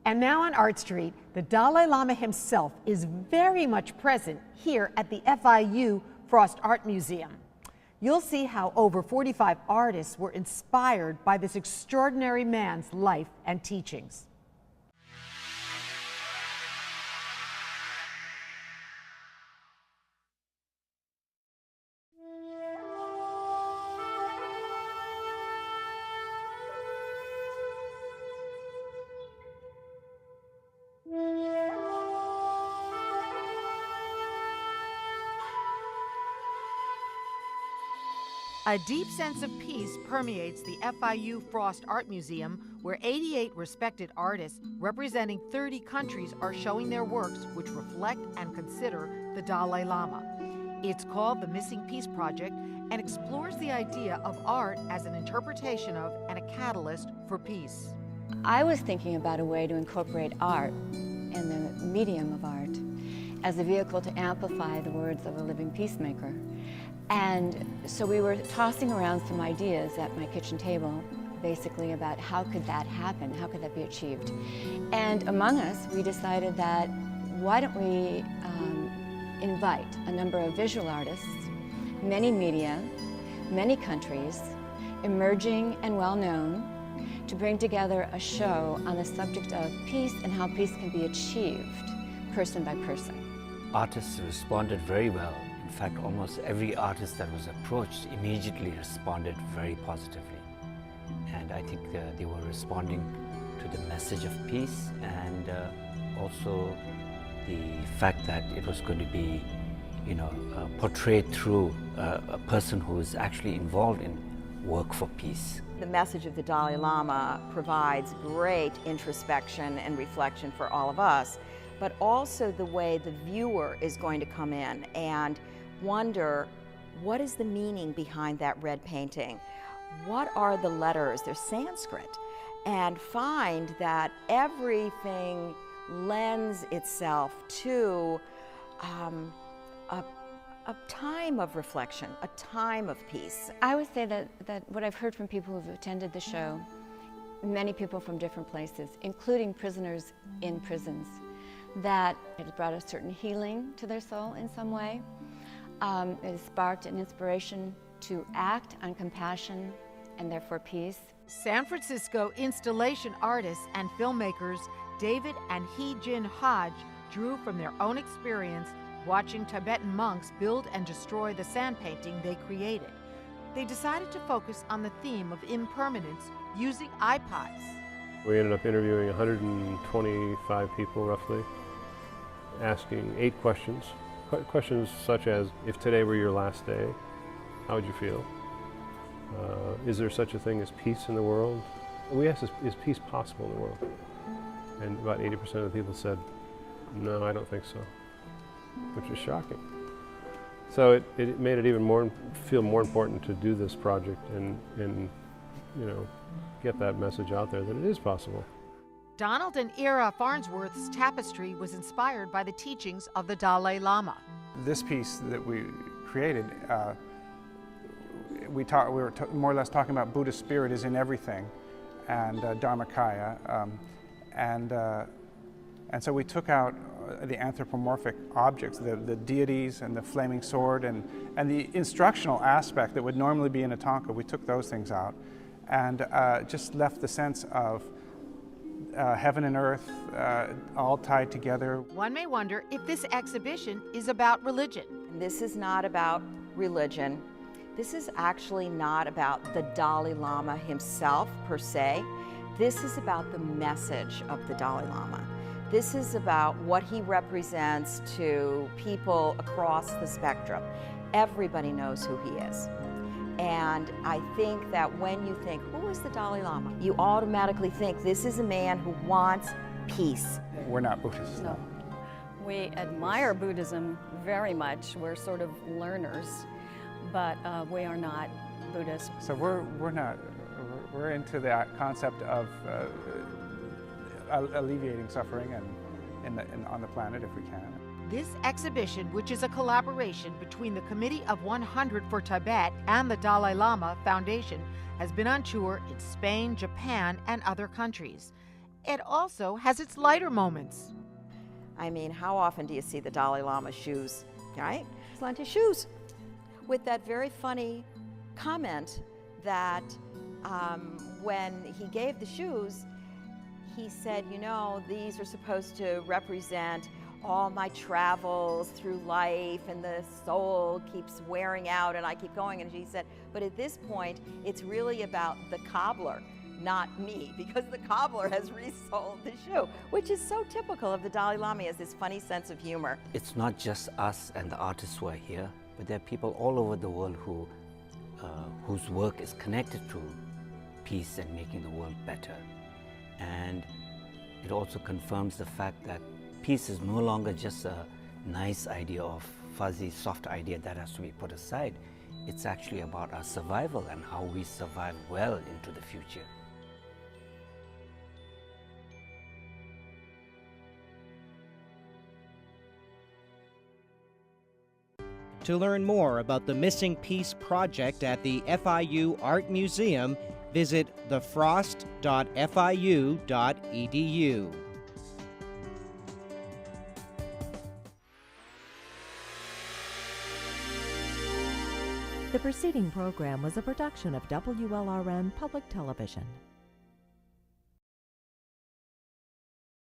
And now on Artstreet, the Dalai Lama himself is very much present here at the FIU Frost Art Museum. You'll see how over 45 artists were inspired by this extraordinary man's life and teachings. A deep sense of peace permeates the FIU Frost Art Museum, where 88 respected artists representing 30 countries are showing their works which reflect and consider the Dalai Lama. It's called the Missing Piece Project and explores the idea of art as an interpretation of and a catalyst for peace. I was thinking about a way to incorporate art and the medium of art as a vehicle to amplify the words of a living peacemaker. And so we were tossing around some ideas at my kitchen table, basically about how could that happen, how could that be achieved. And among us, we decided that why don't we invite a number of visual artists, many media, many countries, emerging and well-known, to bring together a show on the subject of peace and how peace can be achieved person by person. Artists responded very well. In fact, almost every artist that was approached immediately responded very positively. And I think they were responding to the message of peace and also the fact that it was going to be, portrayed through a person who is actually involved in work for peace. The message of the Dalai Lama provides great introspection and reflection for all of us, but also the way the viewer is going to come in and wonder, what is the meaning behind that red painting? What are the letters? They're Sanskrit. And find that everything lends itself to a time of reflection, a time of peace. I would say that what I've heard from people who've attended the show, many people from different places, including prisoners in prisons, that it has brought a certain healing to their soul in some way. It has sparked an inspiration to act on compassion and therefore peace. San Francisco installation artists and filmmakers David and Hee Jin Hodge drew from their own experience watching Tibetan monks build and destroy the sand painting they created. They decided to focus on the theme of impermanence using iPods. We ended up interviewing 125 people roughly, asking 8 questions. Questions such as, if today were your last day, how would you feel? Is there such a thing as peace in the world? We asked, is peace possible in the world? And about 80% of the people said, no, I don't think so, which is shocking. So it made it even feel more important to do this project and get that message out there that it is possible. Donald and Ira Farnsworth's tapestry was inspired by the teachings of the Dalai Lama. This piece that we created, we were more or less talking about Buddhist spirit is in everything, and Dharmakaya, and so we took out the anthropomorphic objects, the deities and the flaming sword, and the instructional aspect that would normally be in a tanka. We took those things out, and just left the sense of heaven and earth all tied together. One may wonder if this exhibition is about religion. This is not about religion. This is actually not about the Dalai Lama himself per se. This is about the message of the Dalai Lama. This is about what he represents to people across the spectrum. Everybody knows who he is. And I think that when you think, who is the Dalai Lama? You automatically think this is a man who wants peace. We're not Buddhists. No. We admire Buddhism very much. We're sort of learners, but we are not Buddhists. So we're into that concept of alleviating suffering on the planet if we can. This exhibition, which is a collaboration between the Committee of 100 for Tibet and the Dalai Lama Foundation, has been on tour in Spain, Japan, and other countries. It also has its lighter moments. I mean, how often do you see the Dalai Lama's shoes, right? Slanted shoes. With that very funny comment that when he gave the shoes, he said, you know, these are supposed to represent all my travels through life, and the soul keeps wearing out and I keep going. And he said, but at this point, it's really about the cobbler, not me, because the cobbler has resold the shoe, which is so typical of the Dalai Lama. He has this funny sense of humor. It's not just us and the artists who are here, but there are people all over the world whose work is connected to peace and making the world better. And it also confirms the fact that peace is no longer just a nice idea or fuzzy, soft idea that has to be put aside. It's actually about our survival and how we survive well into the future. To learn more about the Missing Piece project at the FIU Art Museum, visit thefrost.fiu.edu. The preceding program was a production of WLRN Public Television.